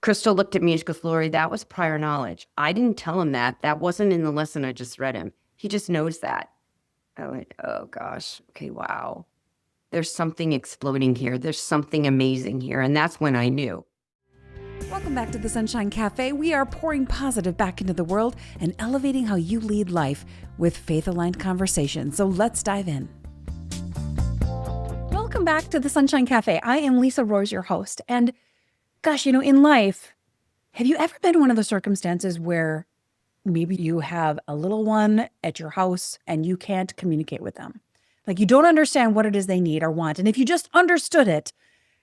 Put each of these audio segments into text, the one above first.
Crystal looked at me and she goes, Lori, that was prior knowledge. I didn't tell him that. That wasn't in the lesson I just read him. He just knows that. I went, oh gosh, okay, wow. There's something exploding here. There's something amazing here. And that's when I knew. Welcome back to the Sunshine Cafe. We are pouring positive back into the world and elevating how you lead life with faith-aligned conversations. So let's dive in. Welcome back to the Sunshine Cafe. I am Lisa Roers, your host. And gosh, in life, have you ever been in one of the circumstances where maybe you have a little one at your house and you can't communicate with them? Like you don't understand what it is they need or want. And if you just understood it,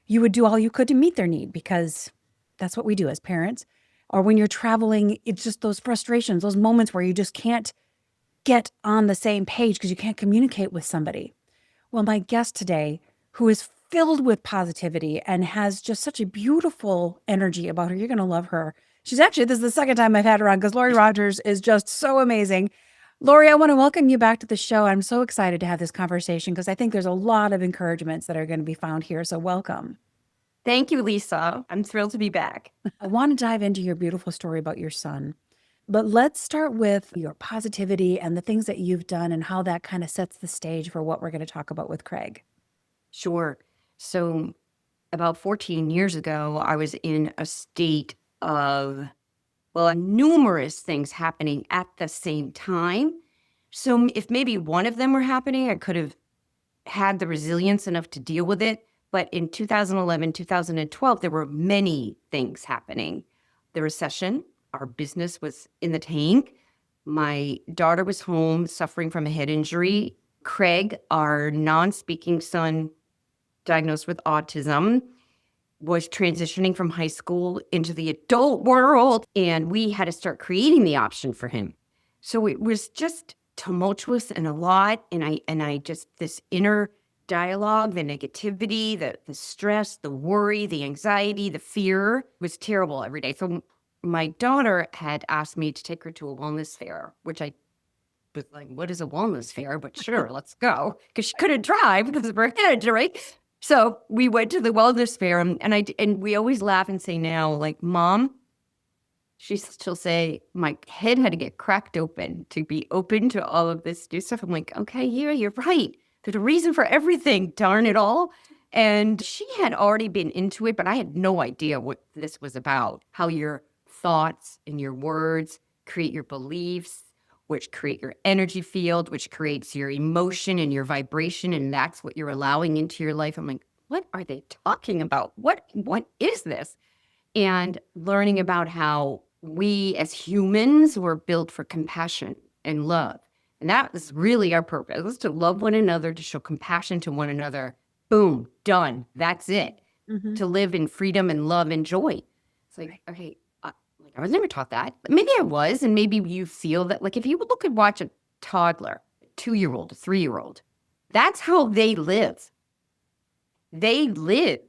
you would do all you could to meet their need because that's what we do as parents. Or when you're traveling, it's just those frustrations, those moments where you just can't get on the same page because you can't communicate with somebody. Well, my guest today, who is filled with positivity and has just such a beautiful energy about her, you're going to love her. This is the second time I've had her on because Lori Rogers is just so amazing. Lori, I want to welcome you back to the show. I'm so excited to have this conversation because I think there's a lot of encouragements that are going to be found here. So welcome. Thank you, Lisa. I'm thrilled to be back. I want to dive into your beautiful story about your son, but let's start with your positivity and the things that you've done and how that kind of sets the stage for what we're going to talk about with Craig. Sure. So about 14 years ago, I was in a state of, numerous things happening at the same time. So if maybe one of them were happening, I could have had the resilience enough to deal with it. But in 2011, 2012, there were many things happening. The recession, our business was in the tank. My daughter was home suffering from a head injury. Craig, our non-speaking son, diagnosed with autism, was transitioning from high school into the adult world, and we had to start creating the option for him. So it was just tumultuous and a lot, and I just, this inner dialogue, the negativity, the stress, the worry, the anxiety, the fear was terrible every day. So my daughter had asked me to take her to a wellness fair, which I was like, what is a wellness fair? But sure, let's go. Because she couldn't drive because of her head injury. So we went to the wellness fair, and we always laugh and say now, like, Mom, she'll say, my head had to get cracked open to be open to all of this new stuff. I'm like, okay, yeah, you're right. There's a reason for everything, darn it all. And she had already been into it, but I had no idea what this was about, how your thoughts and your words create your beliefs, which create your energy field, which creates your emotion and your vibration, and that's what you're allowing into your life. I'm like, what are they talking about? What is this? And learning about how we as humans were built for compassion and love. And that was really our purpose, was to love one another, to show compassion to one another. Boom, done. That's it. Mm-hmm. To live in freedom and love and joy. It's like, okay, I was never taught that. But maybe I was, and maybe you feel that, like, if you look and watch a toddler, a 2-year-old, a 3-year-old, that's how they live. They live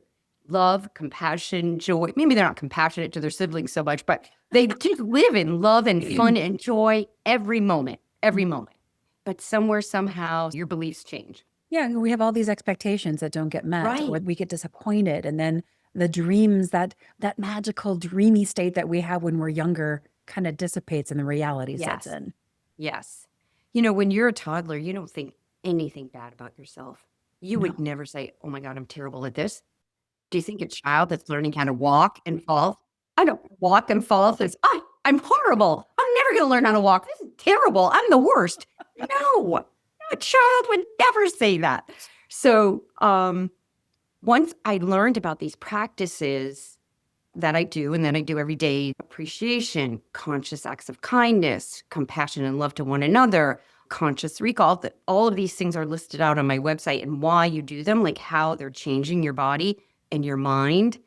love, compassion, joy. Maybe they're not compassionate to their siblings so much, but they just live in love and fun and joy every moment, every moment. But somewhere, somehow, your beliefs change. Yeah, we have all these expectations that don't get met, Right. or we get disappointed. And then the dreams, that magical, dreamy state that we have when we're younger kind of dissipates and the reality sets in. Yes. When you're a toddler, you don't think anything bad about yourself. You would never say, oh my God, I'm terrible at this. Do you think a child that's learning how to walk and fall? I don't walk and fall says, I'm horrible. I'm never going to learn how to walk. This is terrible. I'm the worst. No, a child would never say that. So once I learned about these practices that I do, and that I do every day, appreciation, conscious acts of kindness, compassion and love to one another, conscious recall, that all of these things are listed out on my website, and why you do them, like how they're changing your body and your mind,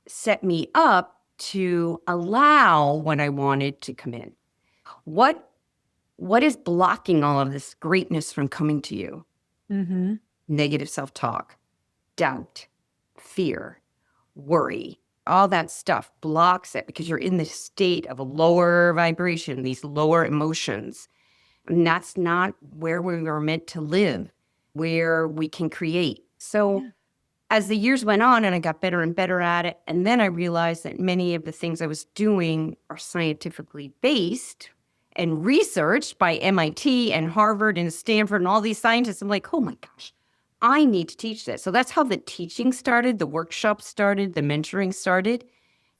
set me up to allow what I wanted to come in. What is blocking all of this greatness from coming to you? Mm-hmm. Negative self-talk, doubt, fear, worry, all that stuff blocks it because you're in this state of a lower vibration, these lower emotions. And that's not where we were meant to live, where we can create. So as the years went on and I got better and better at it, and then I realized that many of the things I was doing are scientifically based and researched by MIT and Harvard and Stanford and all these scientists. I'm like, oh my gosh, I need to teach this. So that's how the teaching started, the workshop started, the mentoring started.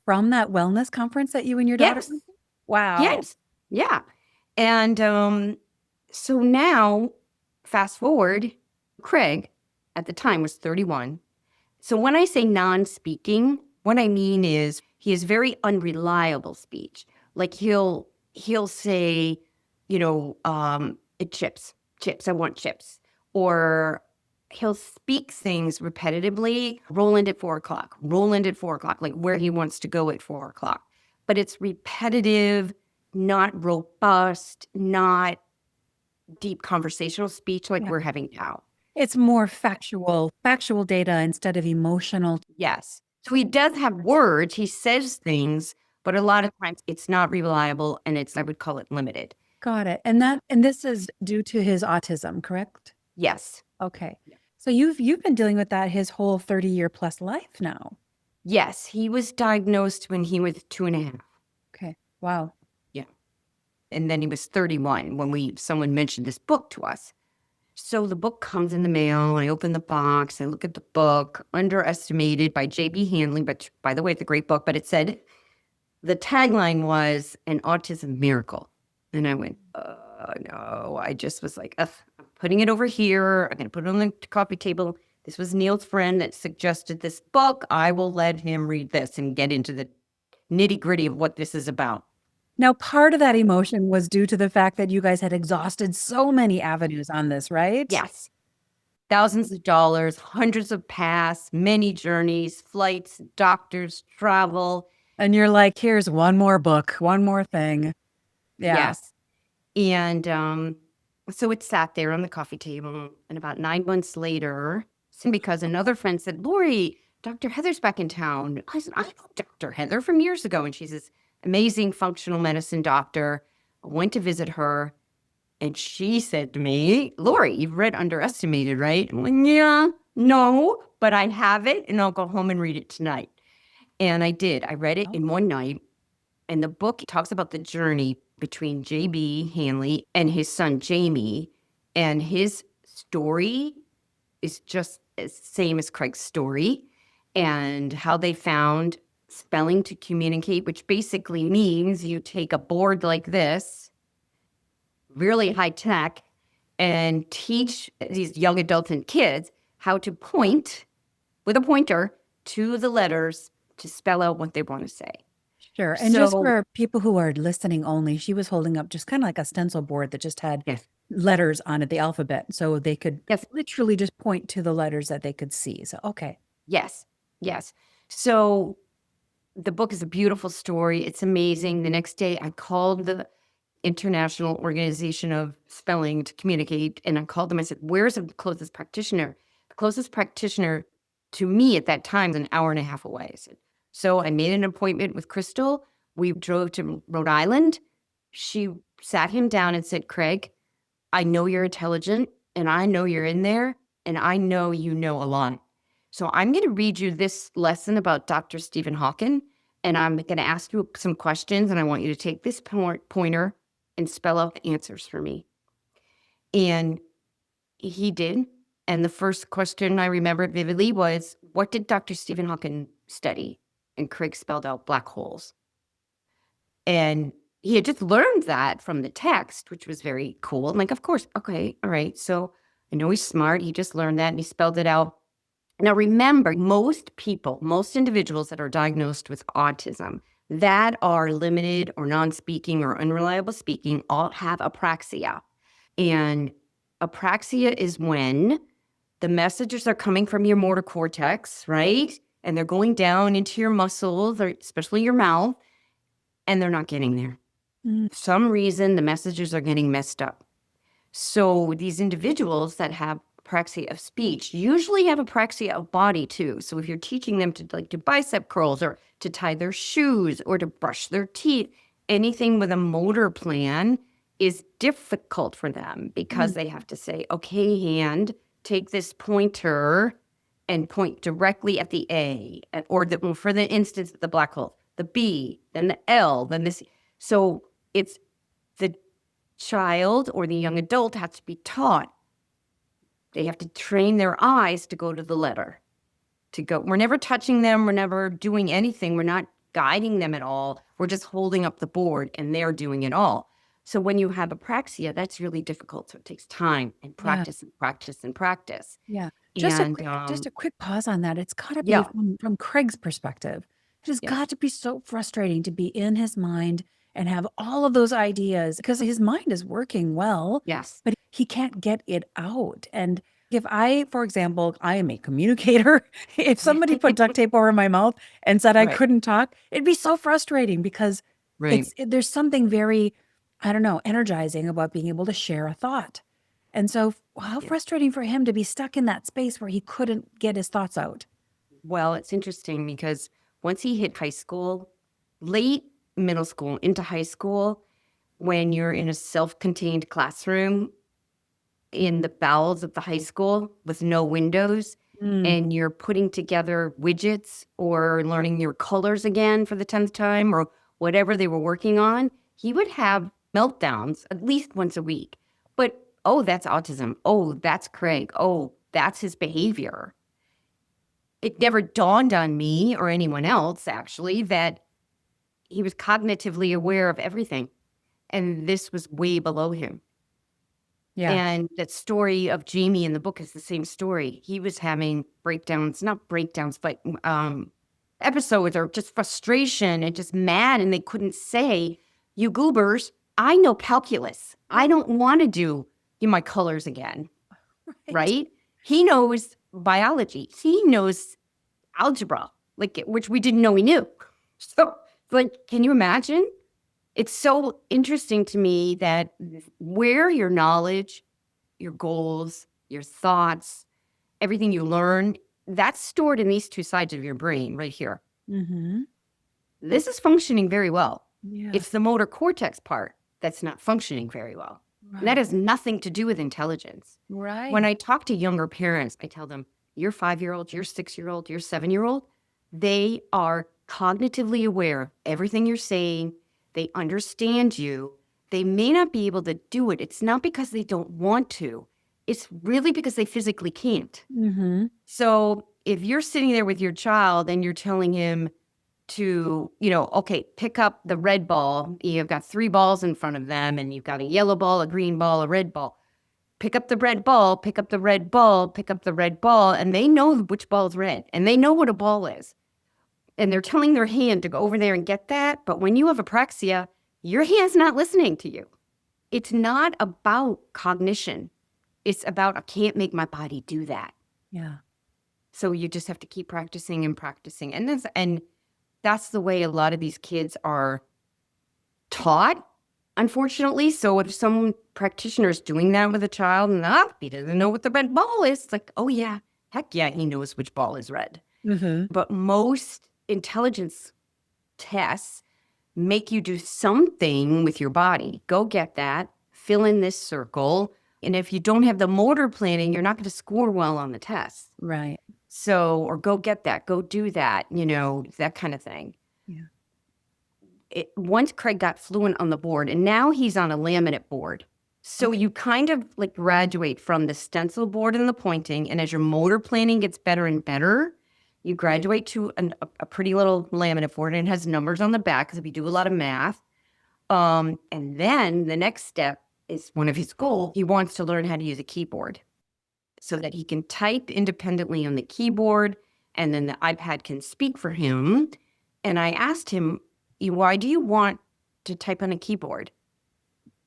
From that wellness conference that you and your daughter Yes, went to? Wow. yes, yeah. And so now, fast forward, Craig at the time was 31. So when I say non-speaking, what I mean is he has very unreliable speech. Like he'll say, chips, chips, I want chips. Or he'll speak things repetitively, Roland at 4 o'clock, Roland at 4 o'clock, like where he wants to go at 4 o'clock. But it's repetitive, not robust, not deep conversational speech like Yeah. we're having now. It's more factual data instead of emotional. Yes. So he does have words, he says things, but a lot of times it's not reliable and I would call it limited. Got it. And this is due to his autism, correct? Yes. Okay. So you've been dealing with that his whole 30-year plus life now. Yes. He was diagnosed when he was 2.5. Okay. Wow. Yeah. And then he was 31 when someone mentioned this book to us. So the book comes in the mail. I open the box. I look at the book, Underestimated by J.B. Handley. But by the way, it's a great book. But it said, the tagline was an autism miracle. And I went, no. I just was like, I'm putting it over here. I'm going to put it on the coffee table. This was Neil's friend that suggested this book. I will let him read this and get into the nitty gritty of what this is about. Now, part of that emotion was due to the fact that you guys had exhausted so many avenues on this, right? Yes. Thousands of dollars, hundreds of paths, many journeys, flights, doctors, travel. And you're like, here's one more book, one more thing. Yeah. Yes. And so it sat there on the coffee table. And about 9 months later, because another friend said, Lori, Dr. Heather's back in town. I said, I know Dr. Heather from years ago. And she's this amazing functional medicine doctor. I went to visit her. And she said to me, Lori, you've read Underestimated, right? I'm like, yeah, no, but I have it and I'll go home and read it tonight. And I did. I read it in one night. And the book talks about the journey between J.B. Handley and his son, Jamie. And his story is just as same as Craig's story, and how they found spelling to communicate, which basically means you take a board like this, really high tech, and teach these young adults and kids how to point with a pointer to the letters to spell out what they want to say. Sure. And just So- for people who are listening only, she was holding up just kind of like a stencil board that just had Yes. letters on it, the alphabet. So they could Yes. literally just point to the letters that they could see. So, okay. Yes, yes. So the book is a beautiful story. It's amazing. The next day, I called the International Organization of Spelling to communicate, and I called them. I said, where's the closest practitioner? The closest practitioner to me at that time is an hour and a half away. I said, so I made an appointment with Crystal. We drove to Rhode Island. She sat him down and said, Craig, I know you're intelligent, and I know you're in there, and I know you know a lot. So I'm going to read you this lesson about Dr. Stephen Hawking, and I'm going to ask you some questions, and I want you to take this pointer and spell out the answers for me. And he did. And the first question I remember vividly was, what did Dr. Stephen Hawking study? And Craig spelled out black holes. And he had just learned that from the text, which was very cool. I'm like, of course, okay, all right. So I know he's smart. He just learned that and he spelled it out. Now, remember, most people, most individuals that are diagnosed with autism that are limited or non-speaking or unreliable speaking all have apraxia. And apraxia is when the messages are coming from your motor cortex, right? And they're going down into your muscles, or especially your mouth, and they're not getting there. For some reason, the messages are getting messed up. So these individuals that have apraxia of speech usually have apraxia of body too. So if you're teaching them to do bicep curls or to tie their shoes or to brush their teeth, anything with a motor plan is difficult for them because they have to say, okay, hand, take this pointer and point directly at the A, or for the instance, the black hole, the B, then the L, then this. So it's the child or the young adult has to be taught. They have to train their eyes to go to the letter, to go. We're never touching them. We're never doing anything. We're not guiding them at all. We're just holding up the board and they're doing it all. So when you have apraxia, that's really difficult. So it takes time and Yeah. practice and practice and practice. Yeah. And Just a quick pause on that. It's gotta be yeah, from Craig's perspective. It has yes, got to be so frustrating to be in his mind and have all of those ideas because his mind is working well, yes, but he can't get it out. And if I, for example, I am a communicator, if somebody put duct tape over my mouth and said I right, couldn't talk, it'd be so frustrating because right. there's something very, I don't know, energizing about being able to share a thought. And so, how Yeah. frustrating for him to be stuck in that space where he couldn't get his thoughts out. Well, it's interesting because once he hit high school, late middle school into high school, when you're in a self-contained classroom in the bowels of the high school with no windows, Mm. and you're putting together widgets or learning your colors again for the 10th time or whatever they were working on, he would have meltdowns at least once a week. But, oh, that's autism. Oh, that's Craig. Oh, that's his behavior. It never dawned on me or anyone else, actually, that he was cognitively aware of everything. And this was way below him. Yeah. And that story of Jamie in the book is the same story. He was having breakdowns, not breakdowns, but episodes or just frustration and just mad. And they couldn't say, you goobers, I know calculus. I don't want to do my colors again, Right. right? He knows biology. He knows algebra, which we didn't know he knew. So, can you imagine? It's so interesting to me that where your knowledge, your goals, your thoughts, everything you learn, that's stored in these two sides of your brain right here. Mm-hmm. This is functioning very well. Yeah. It's the motor cortex part that's not functioning very well. And that Right. has nothing to do with intelligence. Right. When I talk to younger parents, I tell them, your 5-year-old, your 6-year-old, your 7-year-old, they are cognitively aware of everything you're saying. They understand you. They may not be able to do it. It's not because they don't want to. It's really because they physically can't. Mm-hmm. So if you're sitting there with your child and you're telling him to, okay, pick up the red ball. You've got 3 balls in front of them and you've got a yellow ball, a green ball, a red ball. Pick up the red ball, pick up the red ball, pick up the red ball. And they know which ball is red and they know what a ball is. And they're telling their hand to go over there and get that. But when you have apraxia, your hand's not listening to you. It's not about cognition. It's about, I can't make my body do that. Yeah. So you just have to keep practicing and practicing. And that's the way a lot of these kids are taught, unfortunately. So if some practitioner is doing that with a child and he doesn't know what the red ball is, it's like, oh yeah, heck yeah, he knows which ball is red. Mm-hmm. But most intelligence tests make you do something with your body. Go get that, fill in this circle. And if you don't have the motor planning, you're not going to score well on the test. Right. So, or go get that, go do that, that kind of thing. Yeah. Once Craig got fluent on the board, and now he's on a laminate board. So you kind of graduate from the stencil board and the pointing, and as your motor planning gets better and better, you graduate to a pretty little laminate board, and it has numbers on the back because we do a lot of math. And then the next step is one of his goals. He wants to learn how to use a keyboard so that he can type independently on the keyboard, and then the iPad can speak for him. And I asked him, why do you want to type on a keyboard?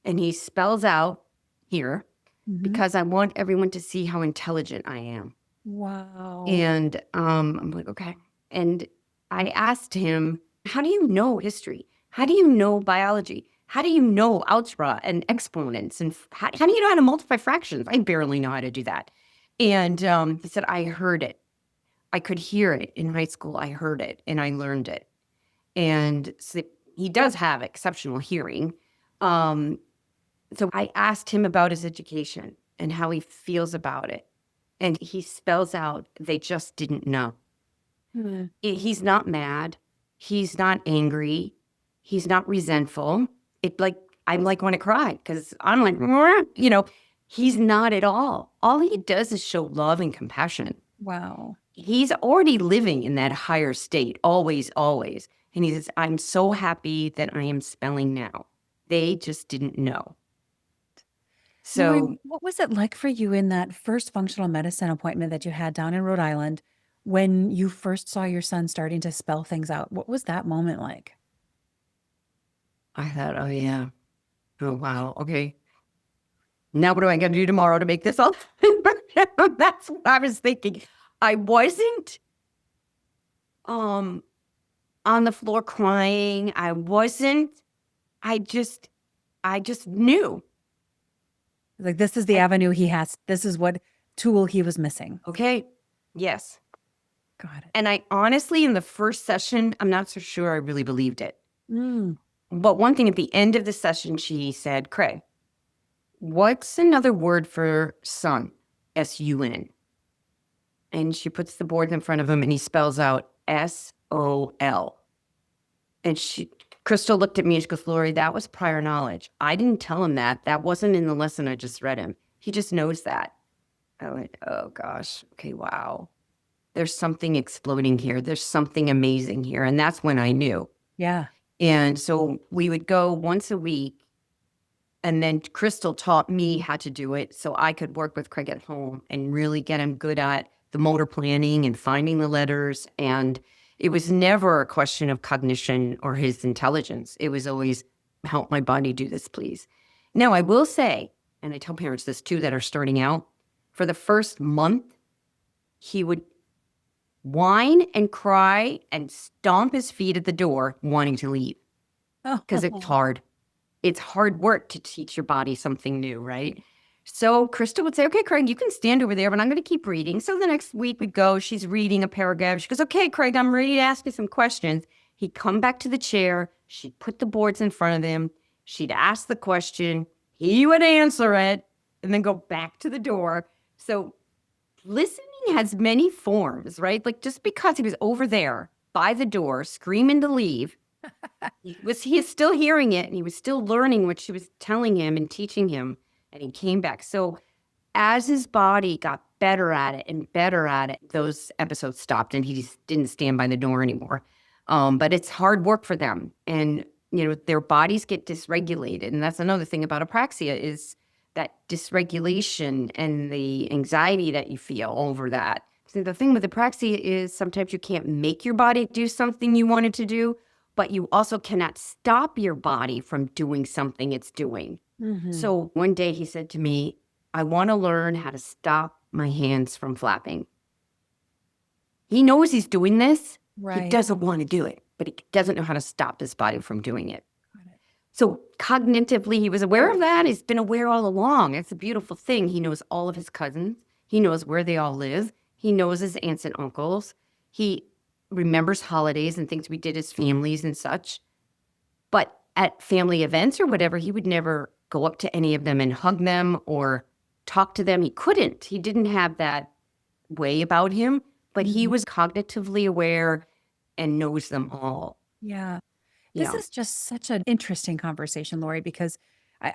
And he spells out here, Mm-hmm. because I want everyone to see how intelligent I am. Wow. And I'm like, okay. And I asked him, how do you know history? How do you know biology? How do you know algebra and exponents? And how do you know how to multiply fractions? I barely know how to do that. And he said, I heard it. I could hear it in high school. I heard it and I learned it. And so he does have exceptional hearing. So I asked him about his education and how he feels about it. And he spells out, they just didn't know. He's not mad. He's not angry. He's not resentful. I like want to cry because I'm like, he's not at all. All he does is show love and compassion. Wow. He's already living in that higher state, always, always. And he says, I'm so happy that I am spelling now. They just didn't know. Lori, So what was it like for you in that first functional medicine appointment that you had down in Rhode Island when you first saw your son starting to spell things out? What was that moment like? I thought, oh, yeah. Oh, wow. Okay. Now what do I got to do tomorrow to make this all? That's what I was thinking. I wasn't on the floor crying. I wasn't. I just knew. Like, this is the avenue he has. This is what tool he was missing. Okay. Yes. Got it. And I honestly, in the first session, I'm not so sure I really believed it. Mm. But one thing at the end of the session, she said, Craig, what's another word for sun? S-U-N. And she puts the board in front of him and he spells out S-O-L. And Crystal looked at me and she goes, Lori, that was prior knowledge. I didn't tell him that. That wasn't in the lesson I just read him. He just knows that. I went, oh gosh, okay, wow. There's something exploding here. There's something amazing here. And that's when I knew. Yeah. And so we would go once a week. And then Crystal taught me how to do it so I could work with Craig at home and really get him good at the motor planning and finding the letters. And it was never a question of cognition or his intelligence. It was always, help my body do this, please. Now, I will say, and I tell parents this too that are starting out, for the first month, he would whine and cry and stomp his feet at the door wanting to leave because it's hard. It's hard work to teach your body something new, right? So Crystal would say, okay, Craig, you can stand over there, but I'm going to keep reading. So the next week we go, she's reading a paragraph. She goes, okay, Craig, I'm ready to ask you some questions. He'd come back to the chair. She'd put the boards in front of him. She'd ask the question. He would answer it and then go back to the door. So listening has many forms, right? Like just because he was over there by the door screaming to leave, he is still hearing it and he was still learning what she was telling him and teaching him, and he came back. So as his body got better at it and better at it, those episodes stopped and he just didn't stand by the door anymore. But it's hard work for them, and their bodies get dysregulated, and that's another thing about apraxia is that dysregulation and the anxiety that you feel over that. So the thing with apraxia is sometimes you can't make your body do something you wanted to do, but you also cannot stop your body from doing something it's doing. Mm-hmm. So one day he said to me, I want to learn how to stop my hands from flapping. He knows he's doing this. Right. He doesn't want to do it, but he doesn't know how to stop his body from doing it. So cognitively, he was aware of that. He's been aware all along. It's a beautiful thing. He knows all of his cousins. He knows where they all live. He knows his aunts and uncles. He remembers holidays and things we did as families and such. But at family events or whatever, he would never go up to any of them and hug them or talk to them. He couldn't. He didn't have that way about him, but he was cognitively aware and knows them all. Yeah. This is just such an interesting conversation, Lori, because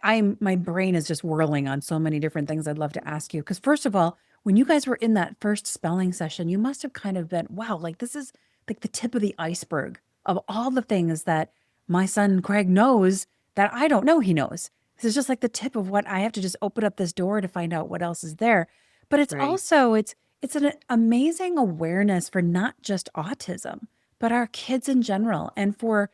my brain is just whirling on so many different things I'd love to ask you. Because first of all, when you guys were in that first spelling session, you must have kind of been, wow, like this is like the tip of the iceberg of all the things that my son Craig knows that I don't know he knows. This is just like the tip of what I have to just open up this door to find out what else is there. But it's also, it's an amazing awareness for not just autism, but our kids in general, and for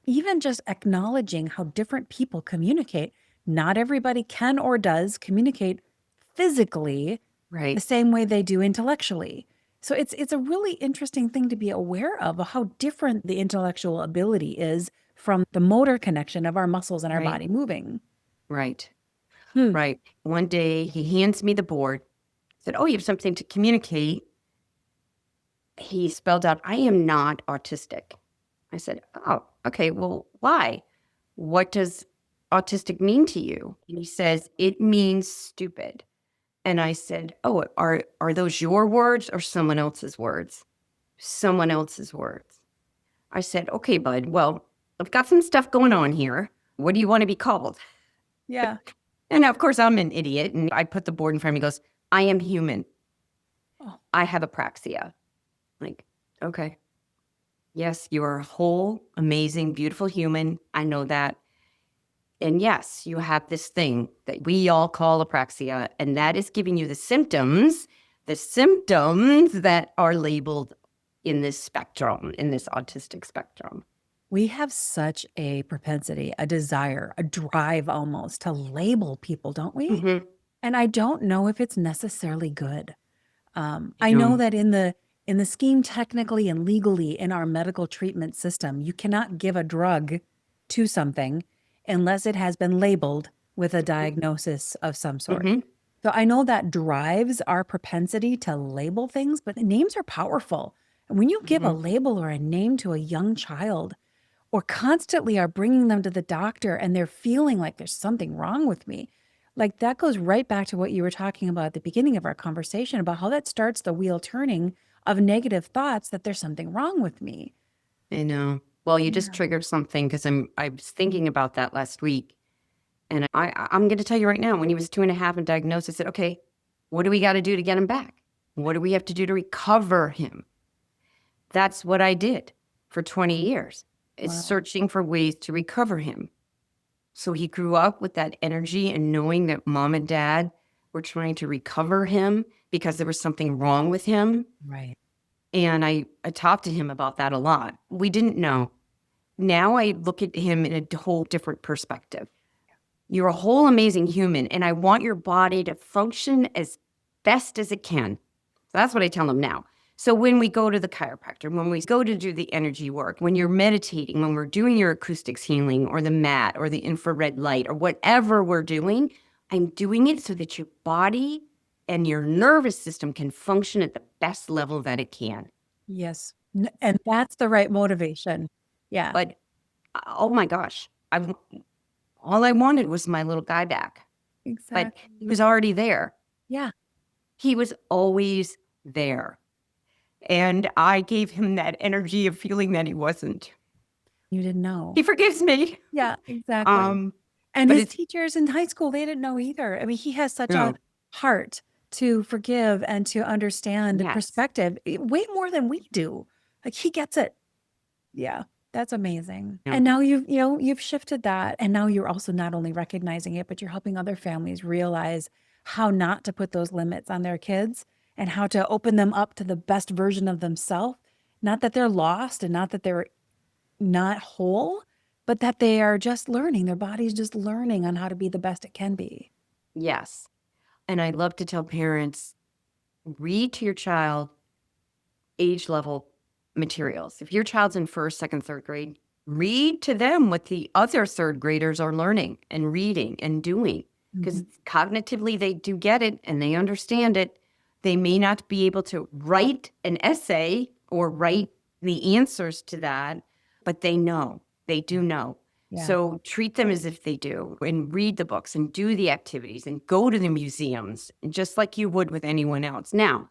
even just acknowledging how different people communicate. Not everybody can or does communicate physically the same way they do intellectually. So it's a really interesting thing to be aware of how different the intellectual ability is from the motor connection of our muscles and our body moving. Right. Right. One day he hands me the board, said, oh, you have something to communicate. He spelled out, I am not autistic. I said, oh, okay, well, why? What does autistic mean to you? And he says, it means stupid. And I said, oh, are those your words or someone else's words? Someone else's words. I said, okay, bud, well, I've got some stuff going on here. What do you want to be called? Yeah. And of course, I'm an idiot. And I put the board in front of me. He goes, I am human. Oh, I have apraxia. Like, okay. Yes, you are a whole, amazing, beautiful human. I know that. And yes, you have this thing that we all call apraxia, and that is giving you the symptoms that are labeled in this spectrum, in this autistic spectrum. we have such a propensity, a desire, a drive almost to label people, don't we? Mm-hmm. And I don't know if it's necessarily good. I Yeah. know that in the scheme, technically and legally in our medical treatment system, you cannot give a drug to something unless it has been labeled with a diagnosis of some sort. Mm-hmm. So I know that drives our propensity to label things, but names are powerful. And when you give a Mm-hmm. label or a name to a young child, or constantly are bringing them to the doctor and they're feeling like there's something wrong with me. Like that goes right back to what you were talking about at the beginning of our conversation about how that starts the wheel turning of negative thoughts that there's something wrong with me. I know. Well, you just Yeah. triggered something because I was thinking about that last week. And I'm going to tell you right now, when he was 2.5 and diagnosed, I said, okay, what do we got to do to get him back? What do we have to do to recover him? That's what I did for 20 years, is Wow. searching for ways to recover him. So he grew up with that energy and knowing that mom and dad were trying to recover him because there was something wrong with him. Right. And I talked to him about that a lot. We didn't know. Now I look at him in a whole different perspective. You're a whole amazing human, and I want your body to function as best as it can. So that's what I tell them now. So when we go to the chiropractor, when we go to do the energy work, when you're meditating, when we're doing your acoustics healing or the mat or the infrared light or whatever we're doing, I'm doing it so that your body and your nervous system can function at the best level that it can. Yes. And that's the right motivation. Yeah. But oh my gosh, all I wanted was my little guy back. But Exactly. he was already there. Yeah. He was always there. And I gave him that energy of feeling that he wasn't. You didn't know. He forgives me. Yeah, exactly. Um, And but his it's teachers in high school, they didn't know either. I mean, he has such a no, heart to forgive and to understand the yes. perspective way more than we do. Like he gets it. Yeah, that's amazing. No. And now you've shifted that. And now you're also not only recognizing it, but you're helping other families realize how not to put those limits on their kids and how to open them up to the best version of themselves. Not that they're lost and not that they're not whole, but that they are just learning. Their body's just learning on how to be the best it can be. Yes. And I love to tell parents, read to your child age level materials. If your child's in first, second, third grade, read to them what the other third graders are learning and reading and doing. Because Mhm. cognitively, they do get it and they understand it. They may not be able to write an essay or write the answers to that, but they know. They do know. Yeah, So treat them as if they do and read the books and do the activities and go to the museums, just like you would with anyone else. Now,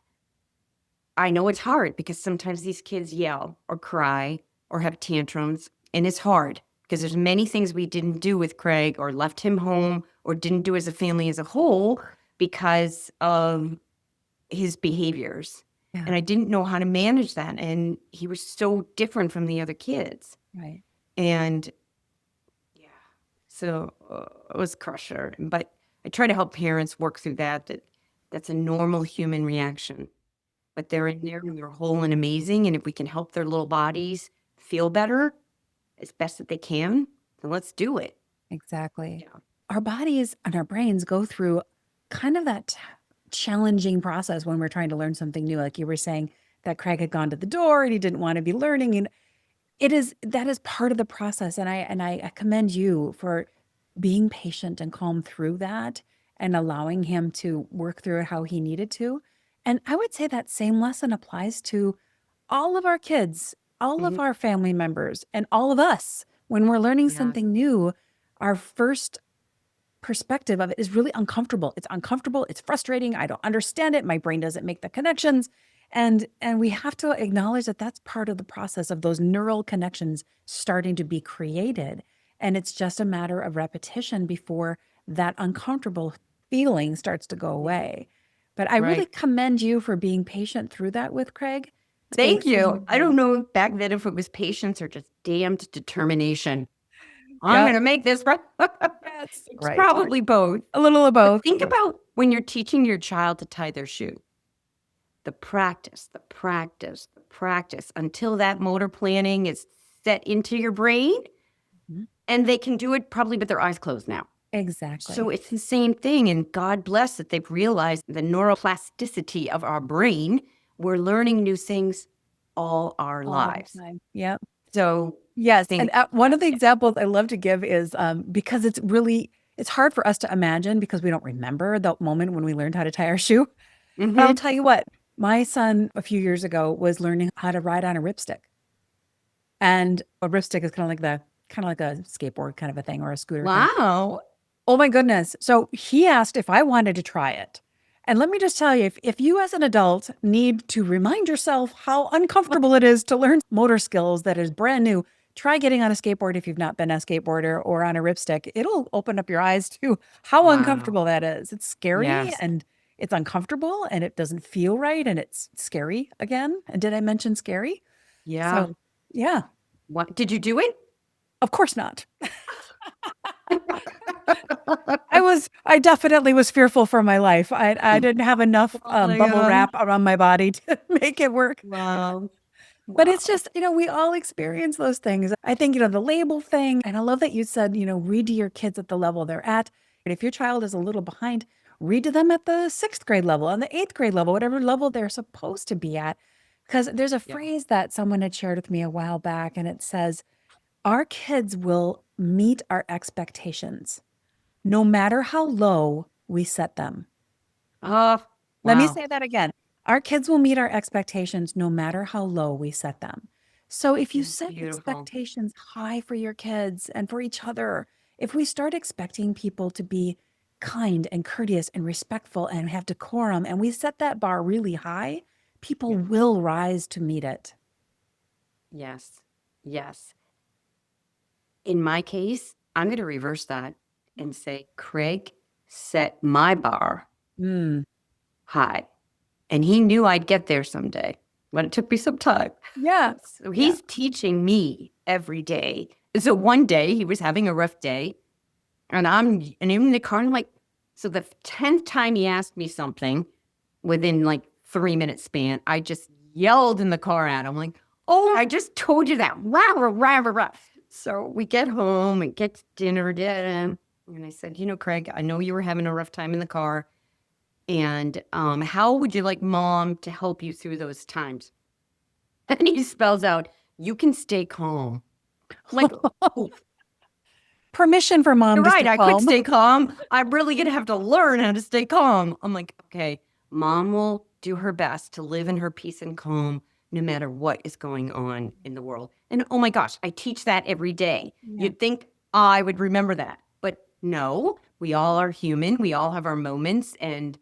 I know it's hard because sometimes these kids yell or cry or have tantrums, and it's hard because there's many things we didn't do with Craig or left him home or didn't do as a family as a whole because of his behaviors. yeah, And I didn't know how to manage that. And he was so different from the other kids. right. And yeah, so it was crusher. But I try to help parents work through that that's a normal human reaction. But they're in there and they're whole and amazing. And if we can help their little bodies feel better as best that they can, then let's do it. Exactly. Yeah. Our bodies and our brains go through kind of that challenging process when we're trying to learn something new. Like you were saying, that Craig had gone to the door and he didn't want to be learning. And that is part of the process. And I commend you for being patient and calm through that and allowing him to work through it how he needed to. And I would say that same lesson applies to all of our kids, all of Mhm. our family members, and all of us. When we're learning Yes. something new, our first perspective of it is really uncomfortable. It's uncomfortable. It's frustrating. I don't understand it. My brain doesn't make the connections. And we have to acknowledge that that's part of the process of those neural connections starting to be created. And it's just a matter of repetition before that uncomfortable feeling starts to go away. But I really Right. commend you for being patient through that with Craig. Thank you. I don't know back then if it was patience or just damned determination. I'm Yeah, going to make this right. that's It's right. probably both. A little of But both. think about when you're teaching your child to tie their shoe. The practice, the practice, the practice until that motor planning is set into your brain, Mhm. and they can do it probably with their eyes closed now. So Exactly. it's the same thing. And God bless that they've realized the neuroplasticity of our brain. We're learning new things all our All the lives. time. Yep. So Yes. And think, one of the examples I love to give is because it's hard for us to imagine because we don't remember the moment when we learned how to tie our shoe. But I'll mhm. tell you what, my son a few years ago was learning how to ride on a ripstick. And a ripstick is kind of like a skateboard kind of a thing or a scooter thing. Wow. Oh my goodness. So he asked if I wanted to try it. And let me just tell you, if you as an adult need to remind yourself how uncomfortable it is to learn motor skills that is brand new, try getting on a skateboard if you've not been a skateboarder or on a ripstick. It'll open up your eyes to how Wow. uncomfortable that is. It's scary Yes. and it's uncomfortable and it doesn't feel right and it's scary again. And did I mention scary? Yeah. So, yeah, What did you do it? of course not. I definitely was fearful for my life. I didn't have enough Oh my bubble God. wrap around my body to make it work. Wow. But it's Wow. just, we all experience those things. I think, the label thing, and I love that you said, read to your kids at the level they're at. And if your child is a little behind, read to them at the sixth grade level, on the eighth grade level, whatever level they're supposed to be at. Because there's a Yeah. phrase that someone had shared with me a while back, and it says, our kids will meet our expectations no matter how low we set them. Oh, Let me wow. say that again. Our kids will meet our expectations no matter how low we set them. So if you set Beautiful. expectations high for your kids and for each other, if we start expecting people to be kind and courteous and respectful and have decorum, and we set that bar really high, people Yeah. will rise to meet it. Yes. Yes. In my case, I'm going to reverse that and say, Craig set my bar Mm, high. And he knew I'd get there someday, but it took me some time. yeah. So Yeah. he's teaching me every day. So one day he was having a rough day, and I'm in the car, and I'm like, so the 10th time he asked me something within like 3 minute span, I just yelled in the car at him, like, oh, I just told you that. Rah, rah, rah, rah, rah. So we get home and get to dinner, and I said, Craig, I know you were having a rough time in the car. And how would you like mom to help you through those times? And he spells out, you can stay calm. I'm like, oh, Permission for mom you're to right. stay I could calm. stay calm. I'm really going to have to learn how to stay calm. I'm like, okay, mom will do her best to live in her peace and calm no matter what is going on in the world. And oh my gosh, I teach that every day. Yeah. You'd think I would remember that. But no, we all are human. We all have our moments. And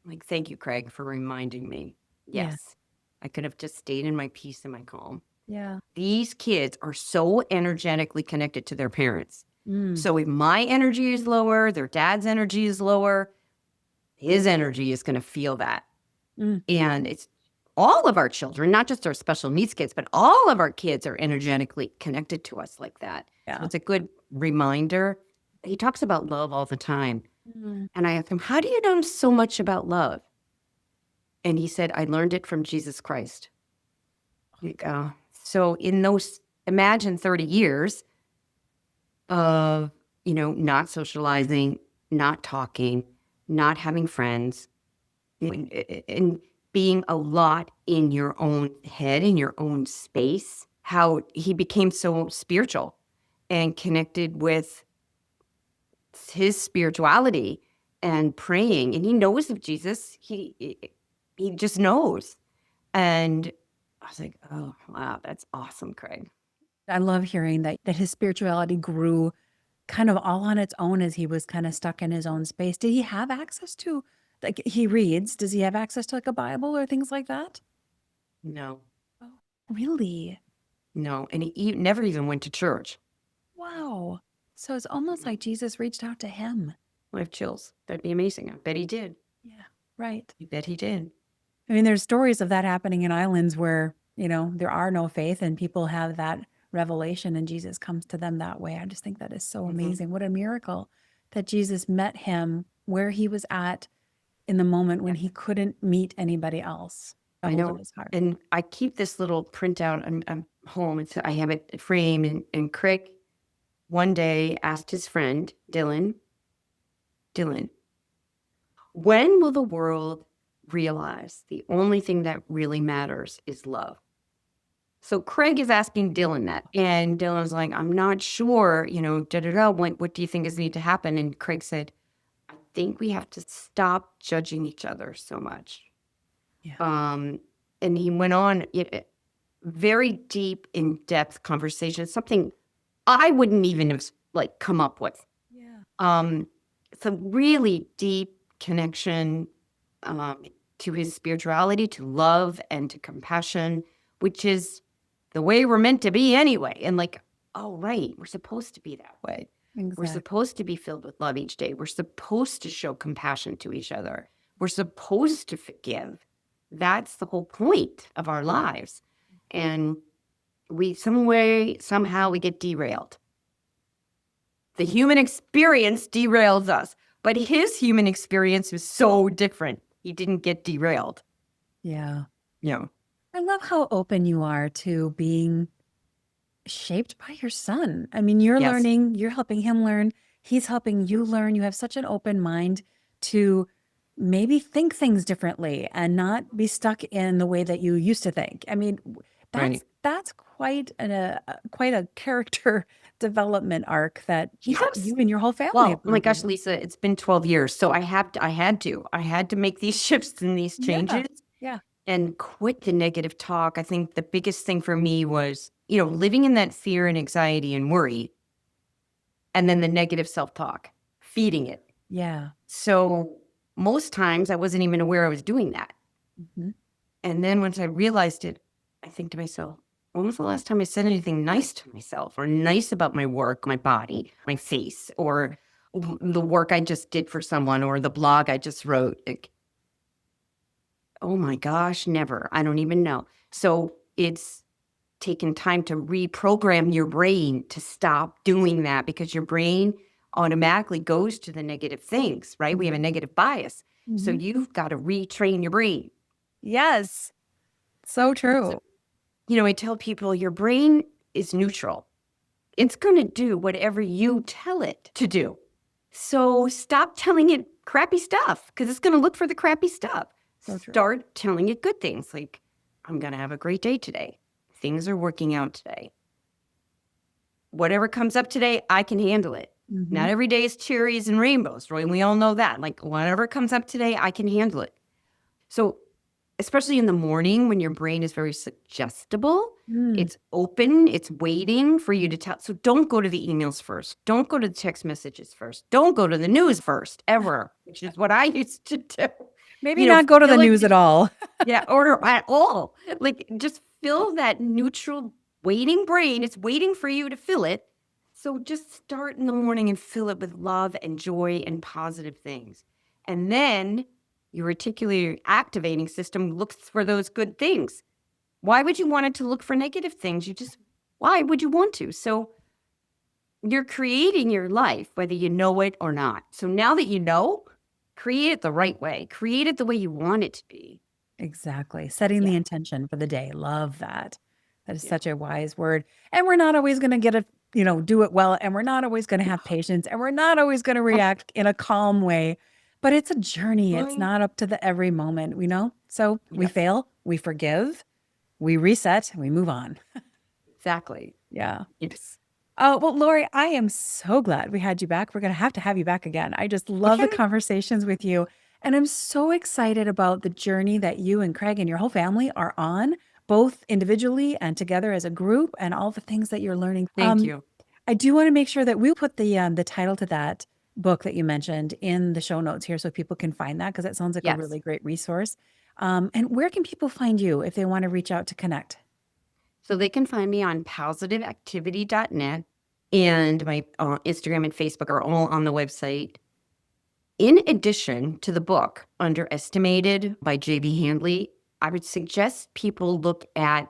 like, thank you, Craig, for reminding me. Yeah. Yes, I could have just stayed in my peace and my calm. Yeah. These kids are so energetically connected to their parents. Mm, So if my energy is lower, their dad's energy is lower, his energy is going to feel that. mm, And it's all of our children, not just our special needs kids, but all of our kids are energetically connected to us like that. So yeah. it's a good reminder. He talks about love all the time. Mm. And I asked him, how do you know so much about love? And he said, I learned it from Jesus Christ. Like, so in those, imagine 30 years of, not socializing, not talking, not having friends, and being a lot in your own head, in your own space, how he became so spiritual and connected with his spirituality and praying. And he knows of Jesus. He just knows. And I was like, oh, wow, that's awesome, Craig. I love hearing that his spirituality grew kind of all on its own as he was kind of stuck in his own space. Did he have access to, like, he reads, does he have access to like a Bible or things like that? No, Oh, really? no. And he never even went to church. Wow. So it's almost like Jesus reached out to him. I have chills. That'd be amazing. I bet he did. Yeah, right. I bet he did. I mean, there's stories of that happening in islands where, there are no faith and people have that revelation and Jesus comes to them that way. I just think that is so amazing. What a miracle that Jesus met him where he was at in the moment when he couldn't meet anybody else. I Hold know. in his heart. And I keep this little printout. I'm home. I have it framed. And Craig one day asked his friend, Dylan, when will the world realize the only thing that really matters is love? So Craig is asking Dylan that. And Dylan's like, I'm not sure, what do you think is need to happen? And Craig said, I think we have to stop judging each other so much. Yeah. And he went on very deep, in-depth conversation, something I wouldn't even have come up with. Yeah. Some really deep connection to his spirituality, to love, and to compassion, which is the way we're meant to be anyway. And right, we're supposed to be that way. Exactly. We're supposed to be filled with love each day. We're supposed to show compassion to each other. We're supposed to forgive. That's the whole point of our lives. And somehow we get derailed. The human experience derails us, but his human experience was so different. He didn't get derailed. Yeah. Yeah. I love how open you are to being shaped by your son. I mean, you're Yes. learning, you're helping him learn, he's helping you learn. You have such an open mind to maybe think things differently and not be stuck in the way that you used to think. I mean, that's quite a character development arc that you and your whole family Well, have oh my gone gosh, through. Lisa, it's been 12 years. So I had to make these shifts and these changes. Yeah. And quit the negative talk. I think the biggest thing for me was, living in that fear and anxiety and worry, and then the negative self-talk, feeding it. Yeah. So most times I wasn't even aware I was doing that. Mhm. And then once I realized it, I think to myself, when was the last time I said anything nice to myself or nice about my work, my body, my face, or the work I just did for someone or the blog I just wrote? Oh my gosh, never. I don't even know. So it's taken time to reprogram your brain to stop doing that because your brain automatically goes to the negative things, right? We have a negative bias. So you've got to retrain your brain. Yes. So true. I tell people your brain is neutral. It's going to do whatever you tell it to do. So stop telling it crappy stuff because it's going to look for the crappy stuff. So true. Start telling it good things like, I'm going to have a great day today. Things are working out today. Whatever comes up today, I can handle it. Not every day is cherries and rainbows, right? We all know that. Whatever comes up today, I can handle it. So especially in the morning when your brain is very suggestible, it's open, it's waiting for you to tell. So don't go to the emails first. Don't go to the text messages first. Don't go to the news first, ever, which is what I used to do. Maybe not go to the news at all. Yeah, or at all. Just fill that neutral waiting brain. It's waiting for you to fill it. So just start in the morning and fill it with love and joy and positive things. And then your reticular activating system looks for those good things. Why would you want it to look for negative things? Why would you want to? So you're creating your life, whether you know it or not. So now that you know, create it the right way. Create it the way you want it to be. Exactly. Setting the intention for the day. Love that. That is such a wise word. And we're not always going to get it, do it well. And we're not always going to have patience. And we're not always going to react in a calm way. But it's a journey. It's not up to the every moment, So we fail, we forgive, we reset, and we move on. Exactly. Yeah. Yes. Oh, well, Lori, I am so glad we had you back. We're going to have you back again. I just love the conversations with you. And I'm so excited about the journey that you and Craig and your whole family are on, both individually and together as a group, and all the things that you're learning. Thank you. I do want to make sure that we'll put the title to that book that you mentioned in the show notes here so people can find that, because that sounds like a Yes. really great resource. And where can people find you if they want to reach out to connect? So they can find me on positiveactivity.net, and my Instagram and Facebook are all on the website. In addition to the book, Underestimated by J.B. Handley, I would suggest people look at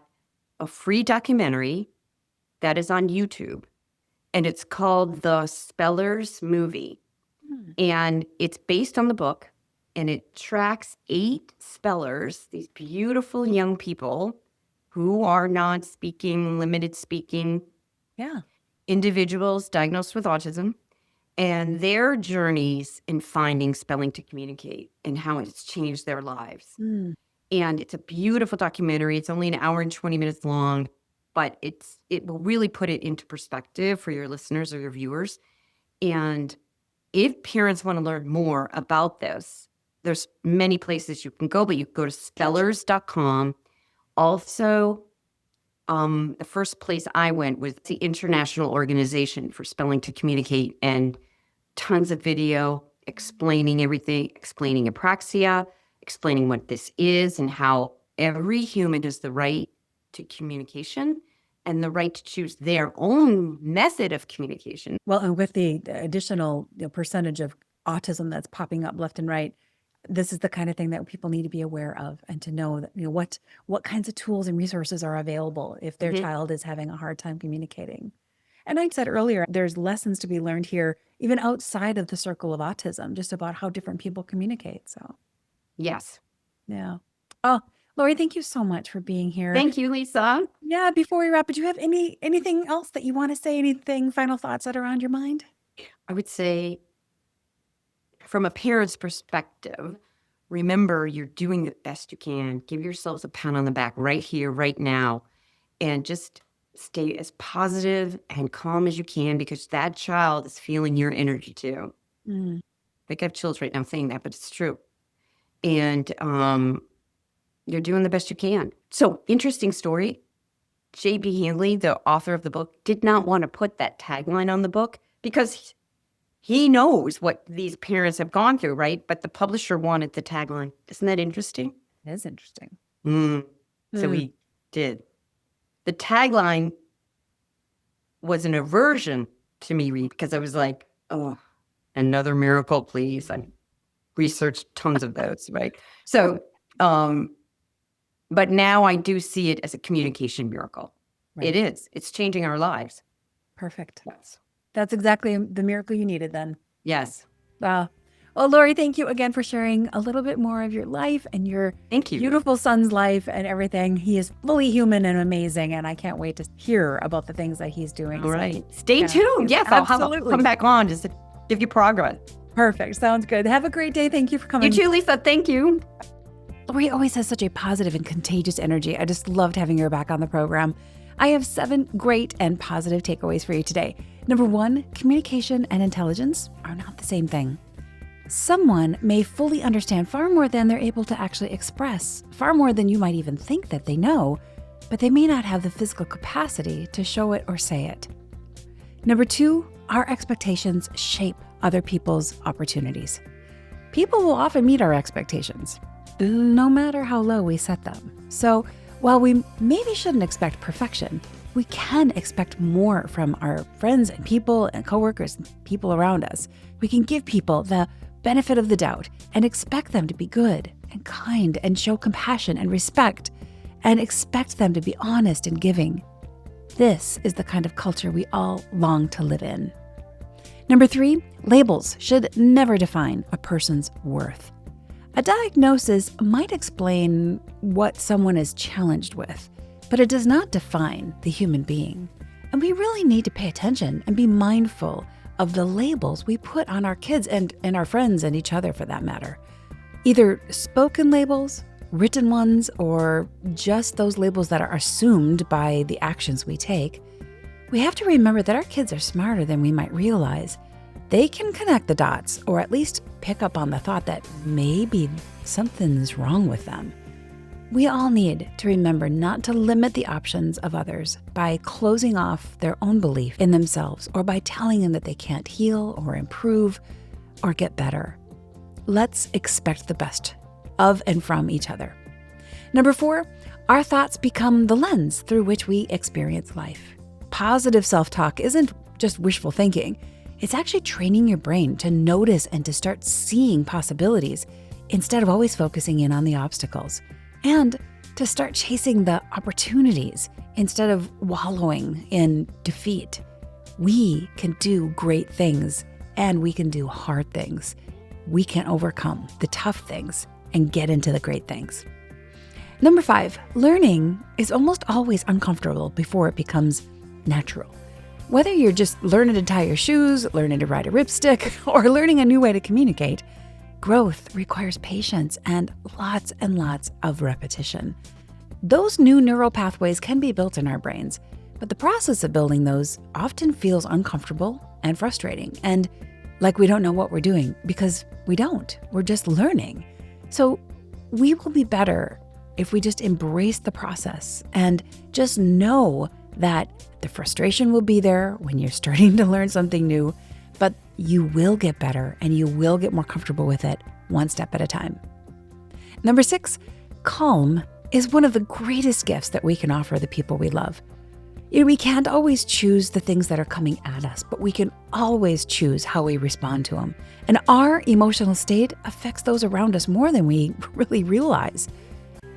a free documentary that is on YouTube, and it's called The Spellers Movie. Hmm. And it's based on the book, and it tracks 8 spellers, these beautiful young people who are non-speaking, limited speaking Yeah. individuals diagnosed with autism, and their journeys in finding spelling to communicate and how it's changed their lives. Mm. And it's a beautiful documentary. It's only an hour and 20 minutes long, but it will really put it into perspective for your listeners or your viewers. And if parents want to learn more about this, there's many places you can go, but you can go to spellers.com. Also, the first place I went was the International Organization for Spelling to Communicate, and tons of video explaining everything, explaining apraxia, explaining what this is and how every human has the right to communication and the right to choose their own method of communication. Well, and with the additional percentage of autism that's popping up left and right, this is the kind of thing that people need to be aware of, and to know that what kinds of tools and resources are available if their child is having a hard time communicating. And I said earlier, there's lessons to be learned here, even outside of the circle of autism, just about how different people communicate. So, Yes. yeah. Oh, Lori, thank you so much for being here. Thank you, Lisa. Yeah, before we wrap, do you have anything else that you want to say? Anything, final thoughts that are on your mind? I would say, from a parent's perspective, remember you're doing the best you can. Give yourselves a pat on the back right here, right now, and just stay as positive and calm as you can, because that child is feeling your energy too. Mm. I have chills right now saying that, but it's true. And you're doing the best you can. So, interesting story. J.B. Handley, the author of the book, did not want to put that tagline on the book because he knows what these parents have gone through, right? But the publisher wanted the tagline. Isn't that interesting? It is interesting. So he did. The tagline was an aversion to me, because I was like, oh, another miracle, please. I researched tons of those, right? So, but now I do see it as a communication miracle. Right. It is. It's changing our lives. Perfect. Yes. That's exactly the miracle you needed then. Yes. Well, Lori, thank you again for sharing a little bit more of your life and your Thank you. beautiful son's life and everything. He is fully human and amazing, and I can't wait to hear about the things that he's doing. All right. Stay tuned. Yes, absolutely. I'll come back on just to give you progress. Perfect. Sounds good. Have a great day. Thank you for coming. You too, Lisa. Thank you. Lori always has such a positive and contagious energy. I just loved having her back on the program. I have 7 great and positive takeaways for you today. Number 1, communication and intelligence are not the same thing. Someone may fully understand far more than they're able to actually express, far more than you might even think that they know, but they may not have the physical capacity to show it or say it. Number 2, our expectations shape other people's opportunities. People will often meet our expectations, no matter how low we set them. So while we maybe shouldn't expect perfection, we can expect more from our friends and people and coworkers and people around us. We can give people the benefit of the doubt and expect them to be good and kind and show compassion and respect, and expect them to be honest and giving. This is the kind of culture we all long to live in. Number 3, labels should never define a person's worth. A diagnosis might explain what someone is challenged with, but it does not define the human being. And we really need to pay attention and be mindful of the labels we put on our kids and our friends and each other, for that matter. Either spoken labels, written ones, or just those labels that are assumed by the actions we take. We have to remember that our kids are smarter than we might realize. They can connect the dots, or at least pick up on the thought that maybe something's wrong with them. We all need to remember not to limit the options of others by closing off their own belief in themselves or by telling them that they can't heal or improve or get better. Let's expect the best of and from each other. Number 4, our thoughts become the lens through which we experience life. Positive self-talk isn't just wishful thinking. It's actually training your brain to notice and to start seeing possibilities instead of always focusing in on the obstacles, and to start chasing the opportunities instead of wallowing in defeat. We can do great things and we can do hard things. We can overcome the tough things and get into the great things. Number 5, learning is almost always uncomfortable before it becomes natural. Whether you're just learning to tie your shoes, learning to ride a ripstick, or learning a new way to communicate, growth requires patience and lots of repetition. Those new neural pathways can be built in our brains, but the process of building those often feels uncomfortable and frustrating, and like we don't know what we're doing because we don't. We're just learning. So we will be better if we just embrace the process and just know that the frustration will be there when you're starting to learn something new, but you will get better and you will get more comfortable with it one step at a time. Number 6, calm is one of the greatest gifts that we can offer the people we love. We can't always choose the things that are coming at us, but we can always choose how we respond to them. And our emotional state affects those around us more than we really realize.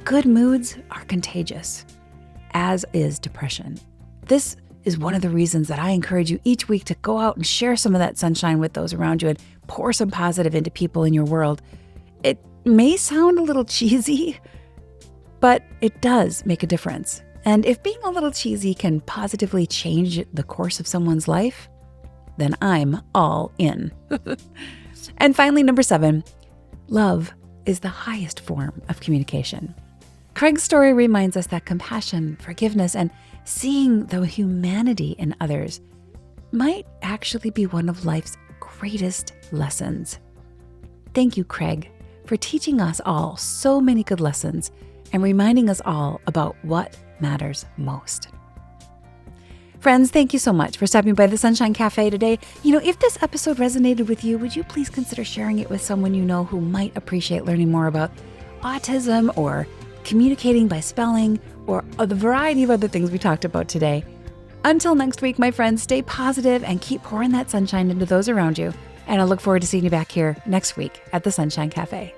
Good moods are contagious, as is depression. This is one of the reasons that I encourage you each week to go out and share some of that sunshine with those around you and pour some positive into people in your world. It may sound a little cheesy, but it does make a difference. And if being a little cheesy can positively change the course of someone's life, then I'm all in. And finally, number 7, love is the highest form of communication. Craig's story reminds us that compassion, forgiveness, and seeing the humanity in others might actually be one of life's greatest lessons. Thank you, Craig, for teaching us all so many good lessons and reminding us all about what matters most. Friends, thank you so much for stopping by the Sunshine Cafe today. If this episode resonated with you, would you please consider sharing it with someone you know who might appreciate learning more about autism or communicating by spelling or the variety of other things we talked about today. Until next week, my friends, stay positive and keep pouring that sunshine into those around you. And I look forward to seeing you back here next week at the Sunshine Cafe.